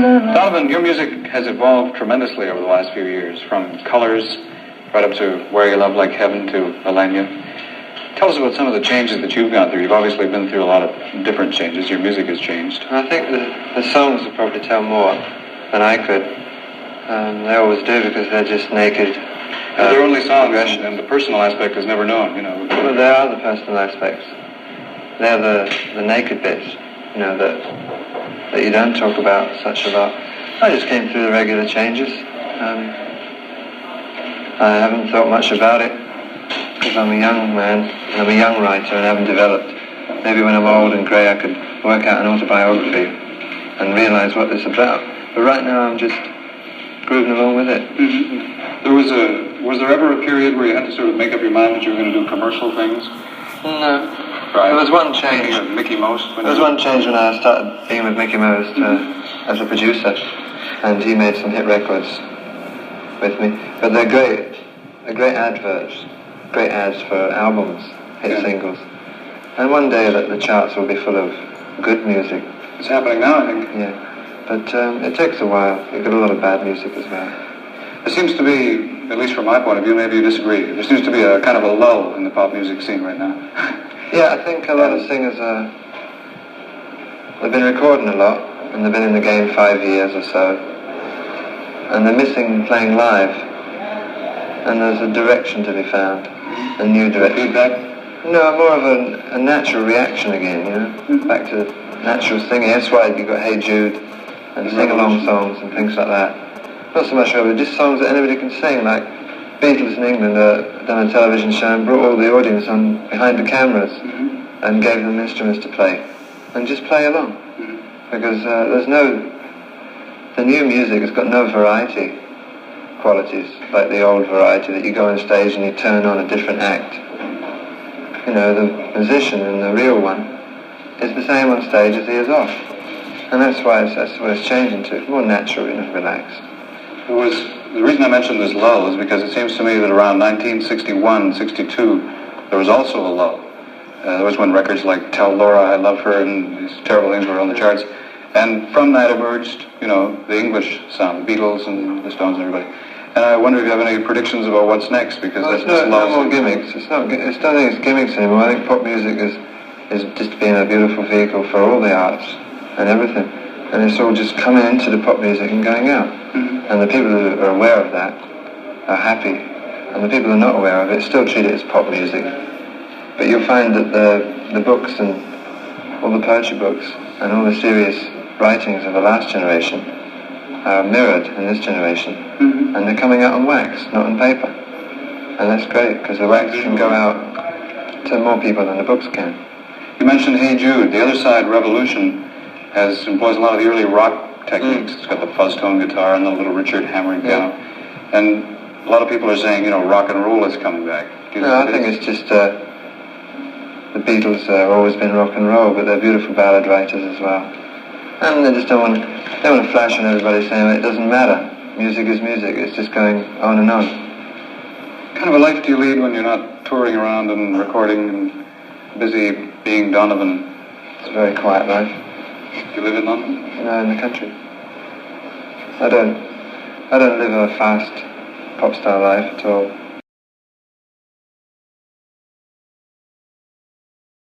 Donovan, your music has evolved tremendously over the last few years, from Colors right up to Where You Love Like Heaven to Alenia. Tell us about some of the changes that you've gone through. You've obviously been through a lot of different changes. Your music has changed. I think the songs will probably tell more than I could. They always do because they're just naked. They're only songs, and the personal aspect is never known, you know. Well, they are the personal aspects. They're the naked bits, you know, that you don't talk about such a lot. I just came through the regular changes. I haven't thought much about it because I'm a young man and I'm a young writer and haven't developed. Maybe when I'm old and grey I could work out an autobiography and realise what it's about. But right now I'm just grooving along with it. Mm-hmm. Was there ever a period where you had to sort of make up your mind that you were going to do commercial things? No. Right. There was one change. Mickey Mouse? There was one change when I started being with Mickey Mouse as a producer, and he made some hit records with me. But they're great. They're great adverts, great ads for albums, hit singles. And one day the charts will be full of good music. It's happening now, I think. Yeah. But it takes a while. You've got a lot of bad music as well. There seems to be, at least from my point of view, maybe you disagree, there seems to be a kind of a lull in the pop music scene right now. Yeah, I think a lot of singers they've been recording a lot, and they've been in the game 5 years or so, and they're missing playing live, and there's a direction to be found, a new direction. Feedback? No, more of a natural reaction again, you know, back to natural singing. That's why you've got Hey Jude, and sing-along songs and things like that. Not so much over, just songs that anybody can sing, like Beatles in England done a television show and brought all the audience on behind the cameras and gave them instruments to play and just play along because the new music has got no variety qualities like the old variety that you go on stage and you turn on a different act. You know, the musician and the real one is the same on stage as he is off, and that's what it's changing to. It's more natural and relaxed. The reason I mentioned this lull is because it seems to me that around 1961, 62, there was also a lull. There was when records like Tell Laura I Love Her and these terrible things were on the charts. And from that emerged, you know, the English sound, the Beatles and the Stones and everybody. And I wonder if you have any predictions about what's next, because there's no more gimmicks. I don't think it's gimmicks anymore. I think pop music is just being a beautiful vehicle for all the arts and everything. And it's all just coming into the pop music and going out. And the people who are aware of that are happy. And the people who are not aware of it still treat it as pop music. But you'll find that the books and all the poetry books and all the serious writings of the last generation are mirrored in this generation. And they're coming out on wax, not on paper. And that's great, because the wax can go out to more people than the books can. You mentioned Hey Jude. The Other Side Revolution employs a lot of the early rock techniques. It's got the fuzz tone guitar and the little Richard hammering piano. And a lot of people are saying, you know, rock and roll is coming back. I think it's just the Beatles have always been rock and roll, but they're beautiful ballad writers as well. And they just don't want to flash on everybody saying it doesn't matter. Music is music. It's just going on and on. What kind of a life do you lead when you're not touring around and recording and busy being Donovan? It's a very quiet life. Do you live in London? No, in the country. I don't live a fast pop star life at all.